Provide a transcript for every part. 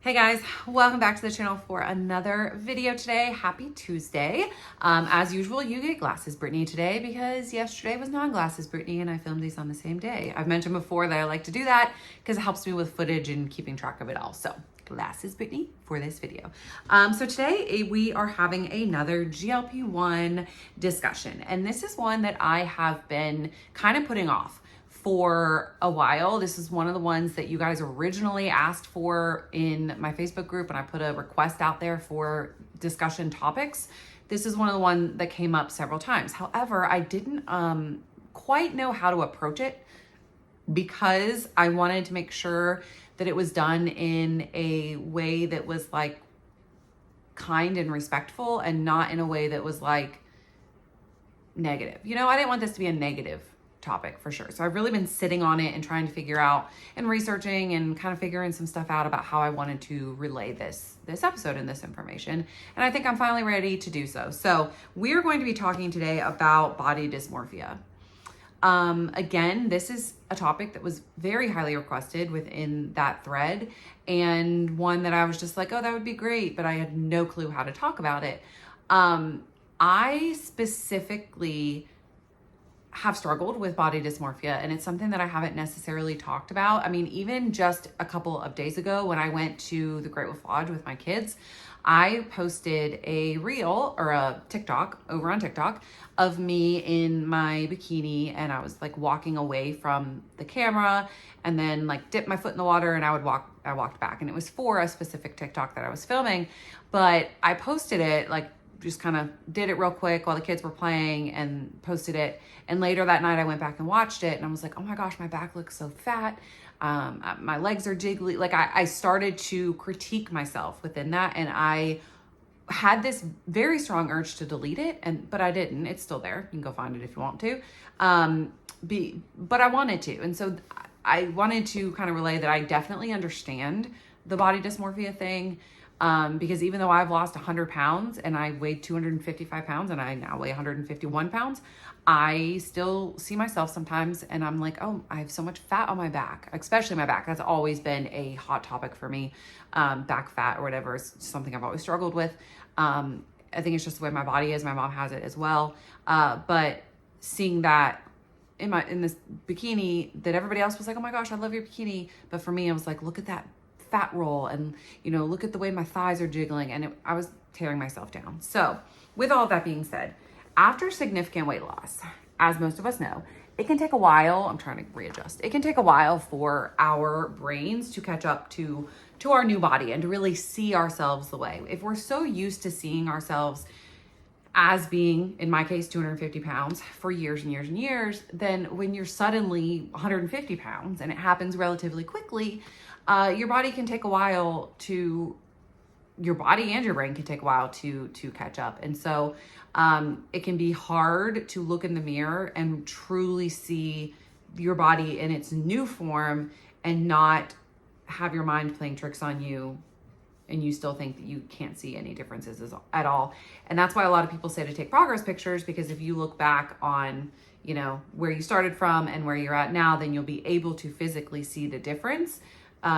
Hey guys, welcome back to the channel for another video today. Happy Tuesday. As usual, you get glasses Brittany today because yesterday was non-glasses Brittany and I filmed these on the same day. I've mentioned before that I like to do that because it helps me with footage and keeping track of it all. So glasses Brittany for this video. So today we are having another GLP1 discussion, and this is one that I have been kind of putting off for a while. This is one of the ones that you guys originally asked for in my Facebook group, and I put a request out there for discussion topics. This is one of the ones that came up several times. However, I didn't quite know how to approach it because I wanted to make sure that it was done in a way that was like kind and respectful and not in a way that was like negative. You know, I didn't want this to be a negative topic for sure. So I've really been sitting on it and trying to figure out and researching and kind of figuring some stuff out about how I wanted to relay this episode and this information. And I think I'm finally ready to do so. So we're going to be talking today about body dysmorphia. Again, this is a topic that was very highly requested within that thread, and one that I was just like, oh, that would be great, but I had no clue how to talk about it. I specifically have struggled with body dysmorphia, and it's something that I haven't necessarily talked about. I mean, even just a couple of days ago when I went to the Great Wolf Lodge with my kids, I posted a reel or a TikTok over on TikTok of me in my bikini, and I was like walking away from the camera and then like dipped my foot in the water and I walked back, and it was for a specific TikTok that I was filming, but I posted it like just kind of did it real quick while the kids were playing and posted it. And later that night I went back and watched it and I was like, oh my gosh, my back looks so fat. My legs are jiggly. Like I started to critique myself within that. And I had this very strong urge to delete it, but I didn't. It's still there. You can go find it if you want to. But I wanted to. And so I wanted to kind of relay that I definitely understand the body dysmorphia thing. Because even though I've lost 100 pounds and I weighed 255 pounds and I now weigh 151 pounds, I still see myself sometimes and I'm like, oh, I have so much fat on my back, especially my back. That's always been a hot topic for me. Back fat or whatever is something I've always struggled with. I think it's just the way my body is. My mom has it as well. But seeing that in this bikini that everybody else was like, oh my gosh, I love your bikini. But for me, I was like, look at that fat roll, and you know, look at the way my thighs are jiggling, and I was tearing myself down. So with all of that being said, after significant weight loss, as most of us know, it can take a while. I'm trying to readjust. It can take a while for our brains to catch up to our new body and to really see ourselves the way. If we're so used to seeing ourselves as being, in my case, 250 pounds for years and years and years, then when you're suddenly 150 pounds and it happens relatively quickly, your body and your brain can take a while to catch up. And so it can be hard to look in the mirror and truly see your body in its new form and not have your mind playing tricks on you and you still think that you can't see any differences at all. And that's why a lot of people say to take progress pictures, because if you look back on, you know, where you started from and where you're at now, then you'll be able to physically see the difference.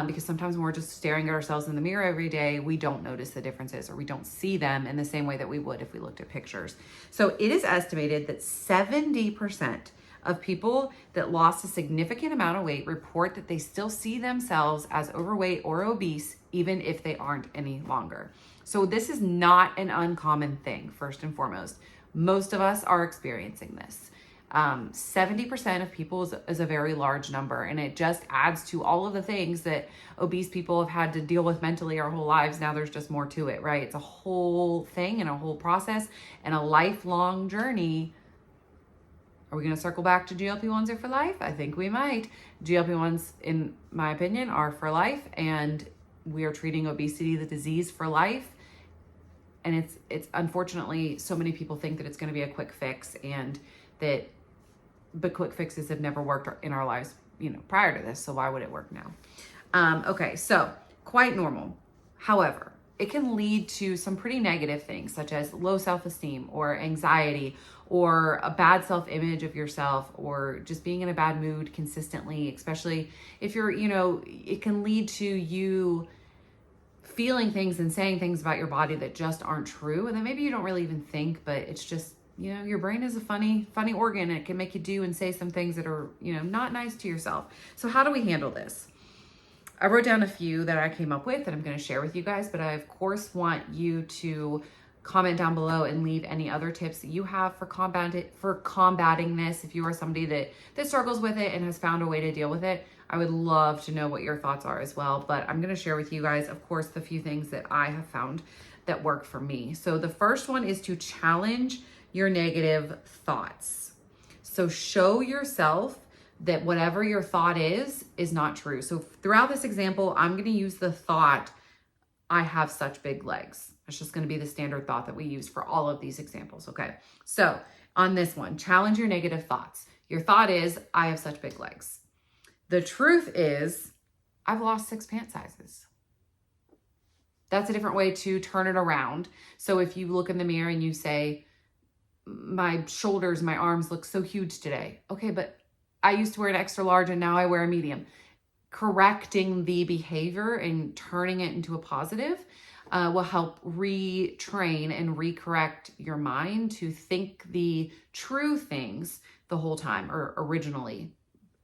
Because sometimes when we're just staring at ourselves in the mirror every day, we don't notice the differences or we don't see them in the same way that we would if we looked at pictures. So it is estimated that 70% of people that lost a significant amount of weight report that they still see themselves as overweight or obese, even if they aren't any longer. So this is not an uncommon thing, first and foremost. Most of us are experiencing this. 70% of people is a very large number, and it just adds to all of the things that obese people have had to deal with mentally our whole lives. Now there's just more to it, right? It's a whole thing and a whole process and a lifelong journey. Are we going to circle back to GLP1s are for life? I think we might. GLP1s, in my opinion, are for life, and we are treating obesity, the disease, for life. And it's unfortunately, so many people think that it's going to be a quick fix, but quick fixes have never worked in our lives, you know, prior to this. So why would it work now? Okay, so quite normal. However, it can lead to some pretty negative things, such as low self-esteem or anxiety or a bad self-image of yourself, or just being in a bad mood consistently, especially if you're, you know, it can lead to you feeling things and saying things about your body that just aren't true. And then maybe you don't really even think, but it's just, you know, your brain is a funny organ, and it can make you do and say some things that are, you know, not nice to yourself. So how do we handle this? I wrote down a few that I came up with that I'm going to share with you guys, but I of course want you to comment down below and leave any other tips that you have for combating this. If you are somebody that struggles with it and has found a way to deal with it, I would love to know what your thoughts are as well. But I'm going to share with you guys, of course, the few things that I have found that work for me. So the first one is to challenge your negative thoughts. So show yourself that whatever your thought is not true. So throughout this example, I'm going to use the thought, I have such big legs. That's just going to be the standard thought that we use for all of these examples. Okay. So on this one, challenge your negative thoughts. Your thought is, I have such big legs. The truth is, I've lost 6 pant sizes. That's a different way to turn it around. So if you look in the mirror and you say, my shoulders, my arms look so huge today. Okay, but I used to wear an extra large and now I wear a medium. Correcting the behavior and turning it into a positive will help retrain and recorrect your mind to think the true things the whole time, or originally,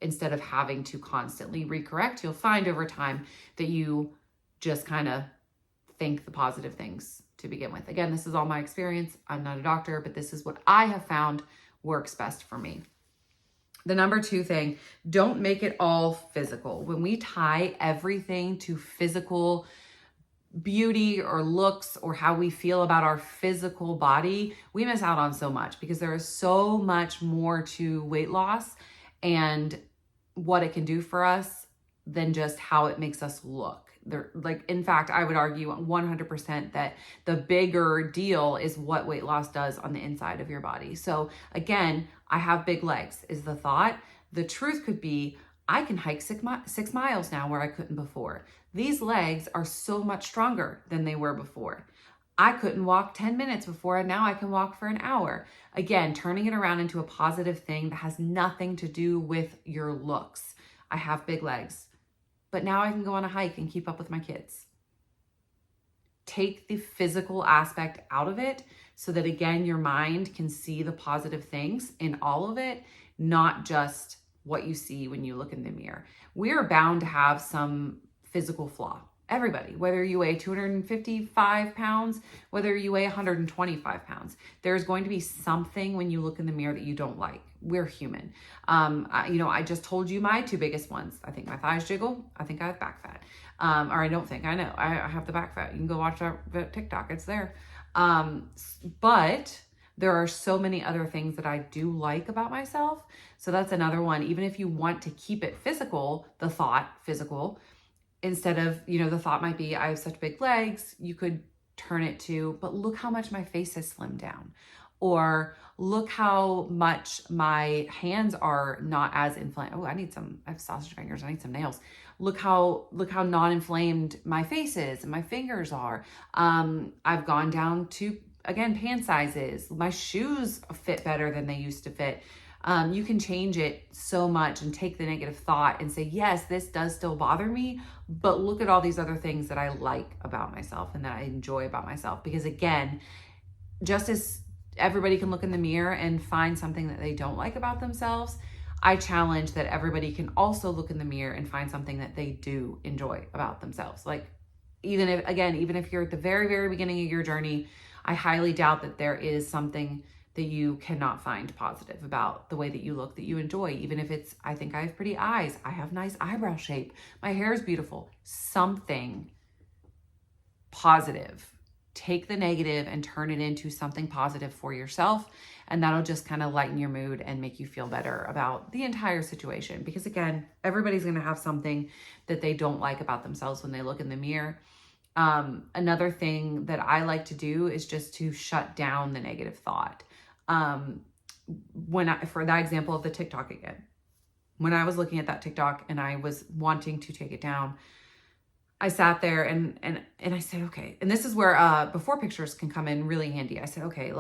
instead of having to constantly recorrect. You'll find over time that you just kind of think the positive things to begin with. Again, this is all my experience. I'm not a doctor, but this is what I have found works best for me. The number 2 thing, don't make it all physical. When we tie everything to physical beauty or looks or how we feel about our physical body, we miss out on so much, because there is so much more to weight loss and what it can do for us than just how it makes us look. In fact, I would argue 100% that the bigger deal is what weight loss does on the inside of your body. So again, I have big legs is the thought. The truth could be, I can hike 6 miles now where I couldn't before. These legs are so much stronger than they were before. I couldn't walk 10 minutes before, and now I can walk for an hour. Again, turning it around into a positive thing that has nothing to do with your looks. I have big legs, but now I can go on a hike and keep up with my kids. Take the physical aspect out of it so that, again, your mind can see the positive things in all of it, not just what you see when you look in the mirror. We are bound to have some physical flaw. Everybody, whether you weigh 255 pounds, whether you weigh 125 pounds, there's going to be something when you look in the mirror that you don't like. We're human. I just told you my 2 biggest ones. I think my thighs jiggle. I think I have back fat. Or I don't think, I know. I have the back fat. You can go watch that TikTok. It's there. But there are so many other things that I do like about myself. So that's another one. Even if you want to keep it physical, the thought physical, instead of, the thought might be, I have such big legs, you could turn it to, but look how much my face has slimmed down. Or look how much my hands are not as inflamed. Oh, I have sausage fingers. I need some nails. Look how non-inflamed my face is and my fingers are. I've gone down to, again, pant sizes. My shoes fit better than they used to fit. You can change it so much and take the negative thought and say, yes, this does still bother me, but look at all these other things that I like about myself and that I enjoy about myself. Because again, just as everybody can look in the mirror and find something that they don't like about themselves, I challenge that everybody can also look in the mirror and find something that they do enjoy about themselves. Like, even if you're at the very, very beginning of your journey, I highly doubt that there is something that you cannot find positive about the way that you look, that you enjoy. Even if it's, I think I have pretty eyes, I have nice eyebrow shape, my hair is beautiful, something positive. Take the negative and turn it into something positive for yourself. And that'll just kind of lighten your mood and make you feel better about the entire situation. Because again, everybody's going to have something that they don't like about themselves when they look in the mirror. Another thing that I like to do is just to shut down the negative thought. For that example of the TikTok again, when I was looking at that TikTok and I was wanting to take it down, I sat there and I said, okay, and this is where, before pictures can come in really handy. I said, okay,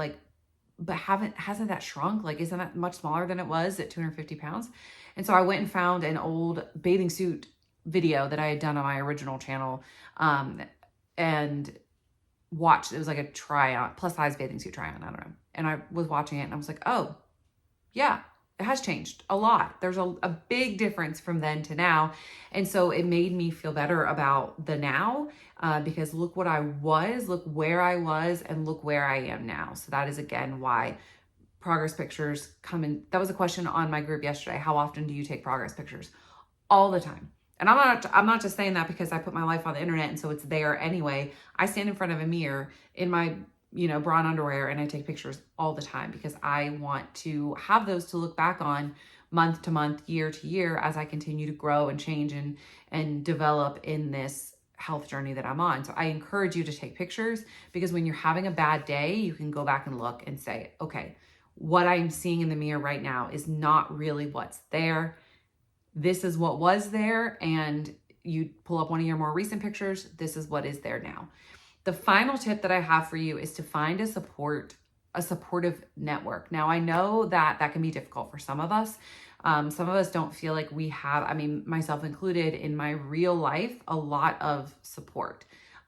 but hasn't that shrunk? Isn't that much smaller than it was at 250 pounds? And so I went and found an old bathing suit video that I had done on my original channel, and watched, it was like a try on, plus size bathing suit try on, I don't know. And I was watching it and I was like, oh yeah, it has changed a lot. There's a big difference from then to now. And so it made me feel better about the now, because look what I was, look where I was, and look where I am now. So that is again why progress pictures come in. That was a question on my group yesterday. How often do you take progress pictures? All the time. And I'm not just saying that because I put my life on the internet and so it's there anyway. I stand in front of a mirror in my, bra and underwear, and I take pictures all the time because I want to have those to look back on month to month, year to year, as I continue to grow and change and develop in this health journey that I'm on. So I encourage you to take pictures, because when you're having a bad day, you can go back and look and say, okay, what I'm seeing in the mirror right now is not really what's there. This is what was there. And you pull up one of your more recent pictures. This is what is there now. The final tip that I have for you is to find a supportive network. Now, I know that can be difficult for some of us. Some of us don't feel like we have, myself included, in my real life, a lot of support.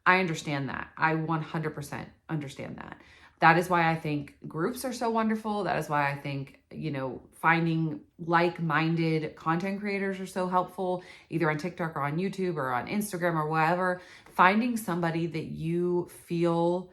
I understand that. I 100% understand that. That is why I think groups are so wonderful. That is why I think, finding like-minded content creators are so helpful, either on TikTok or on YouTube or on Instagram or wherever. Finding somebody that you feel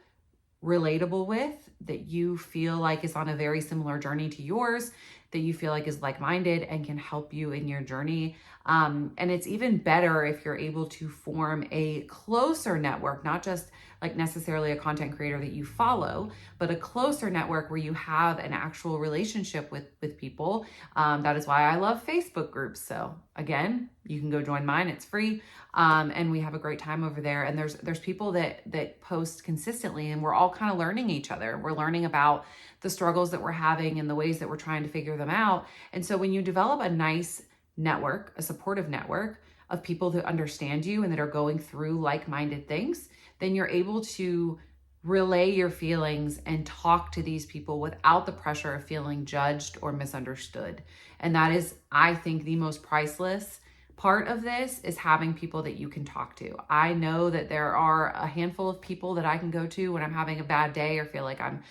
relatable with, that you feel like is on a very similar journey to yours, that you feel like is like-minded and can help you in your journey. And it's even better if you're able to form a closer network, not just like necessarily a content creator that you follow, but a closer network where you have an actual relationship with people. That is why I love Facebook groups. So again, you can go join mine, it's free. And we have a great time over there. And there's people that post consistently, and we're all kind of learning each other. We're learning about the struggles that we're having and the ways that we're trying to figure them out. And so when you develop a nice network, a supportive network of people that understand you and that are going through like-minded things, then you're able to relay your feelings and talk to these people without the pressure of feeling judged or misunderstood. And that is, I think, the most priceless part of this, is having people that you can talk to. I know that there are a handful of people that I can go to when I'm having a bad day or feel like I'm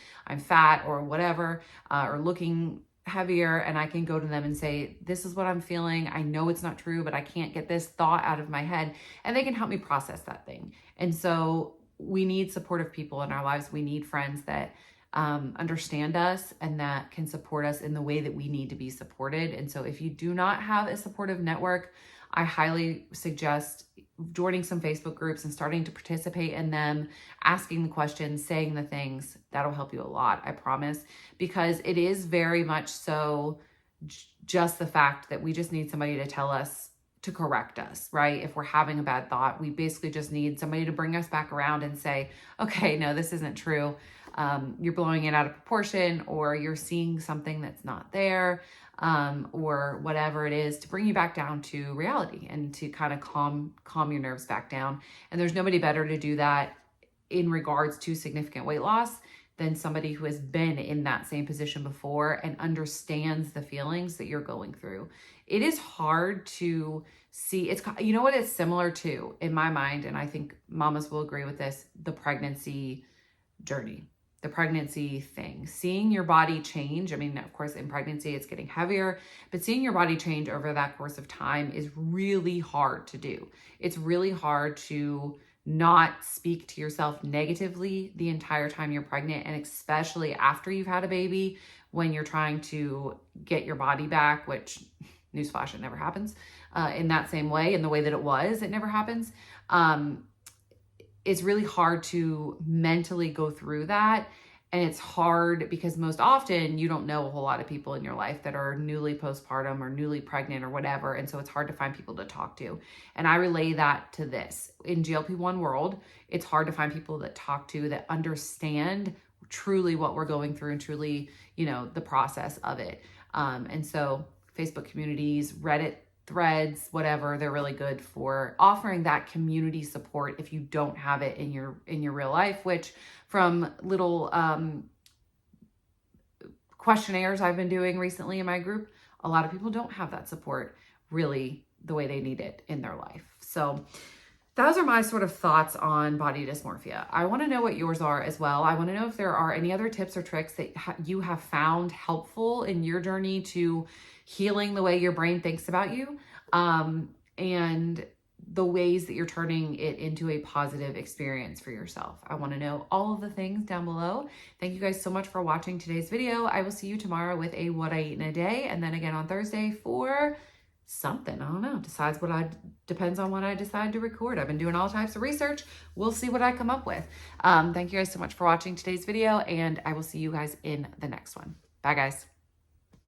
fat or whatever, or looking heavier, and I can go to them and say, this is what I'm feeling. I know it's not true, but I can't get this thought out of my head, and they can help me process that thing. And so we need supportive people in our lives. We need friends that understand us and that can support us in the way that we need to be supported. And so if you do not have a supportive network, I highly suggest joining some Facebook groups and starting to participate in them, asking the questions, saying the things. That'll help you a lot, I promise, because it is very much so just the fact that we just need somebody to tell us, to correct us, right? If we're having a bad thought, we basically just need somebody to bring us back around and say, okay, no, this isn't true. You're blowing it out of proportion, or you're seeing something that's not there, or whatever it is, to bring you back down to reality and to kind of calm your nerves back down. And there's nobody better to do that in regards to significant weight loss than somebody who has been in that same position before and understands the feelings that you're going through. It is hard to see. It's, you know what it's similar to, in my mind, and I think mamas will agree with this, the pregnancy journey, the pregnancy thing, seeing your body change. Of course, in pregnancy, it's getting heavier, but seeing your body change over that course of time is really hard to do. It's really hard to not speak to yourself negatively the entire time you're pregnant, and especially after you've had a baby, when you're trying to get your body back, which, newsflash, it never happens in that same way, in the way that it was, it never happens. It's really hard to mentally go through that. And it's hard because most often you don't know a whole lot of people in your life that are newly postpartum or newly pregnant or whatever. And so it's hard to find people to talk to. And I relay that to this. In GLP1 world, it's hard to find people that talk to, that understand truly what we're going through and truly, the process of it. And so Facebook communities, Reddit threads, whatever, they're really good for offering that community support if you don't have it in your real life, which from little questionnaires I've been doing recently in my group, a lot of people don't have that support really the way they need it in their life. So those are my sort of thoughts on body dysmorphia. I want to know what yours are as well. I want to know if there are any other tips or tricks that you have found helpful in your journey to healing the way your brain thinks about you, and the ways that you're turning it into a positive experience for yourself. I want to know all of the things down below. Thank you guys so much for watching today's video. I will see you tomorrow with a what I eat in a day, and then again on Thursday for something. I don't know. Depends on what I decide to record. I've been doing all types of research. We'll see what I come up with. Thank you guys so much for watching today's video, and I will see you guys in the next one. Bye, guys.